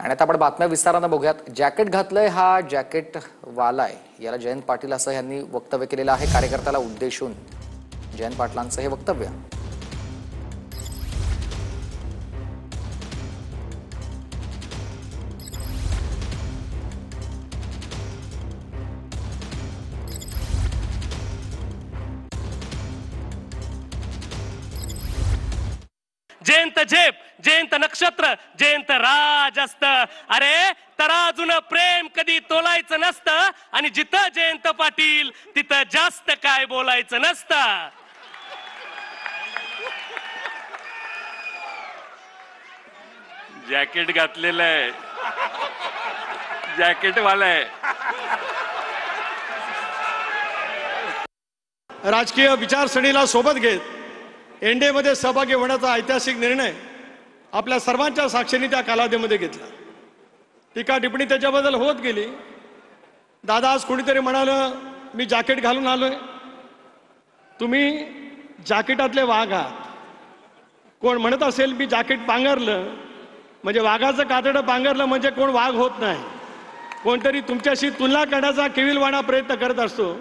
आणि आता आपण बातम्या विस्तारानं बघूयात। जॅकेट घातलंय हा जॅकेट वाला आहे, याला जयंत पाटील असं यांनी वक्तव्य केलेलं आहे। कार्यकर्त्याला उद्देशून जयंत पाटलांचं हे वक्तव्य। जयंत झेप, जयंत नक्षत्र, जयंत राज असत। अरे तराजून प्रेम कधी तोलायचं नसतं आणि जिथं जयंत पाटील तिथं जास्त काय बोलायचं नसतं। जॅकेट घातलेलं आहे, जॅकेट वाला आहे। राजकीय विचारसरणीला सोबत घेत एनडीए मध्ये सहभागी होण्याचा ऐतिहासिक निर्णय आपल्या सर्वांच्या साक्षीने त्या कालावधीमध्ये घेतला। टीका टिप्पणी त्याच्याबद्दल होत गेली। दादा आज कोणीतरी म्हणालं मी जॅकेट घालून आलोय, तुम्ही जॅकेटातले वाघ आहात। कोण म्हणत असेल मी जॅकेट पांघरलं म्हणजे वाघाचं कातडं पांघरलं म्हणजे कोण वाघ होत नाही। कोणतरी तुमच्याशी तुलना करण्याचा केविलवाणा प्रयत्न करत असतो।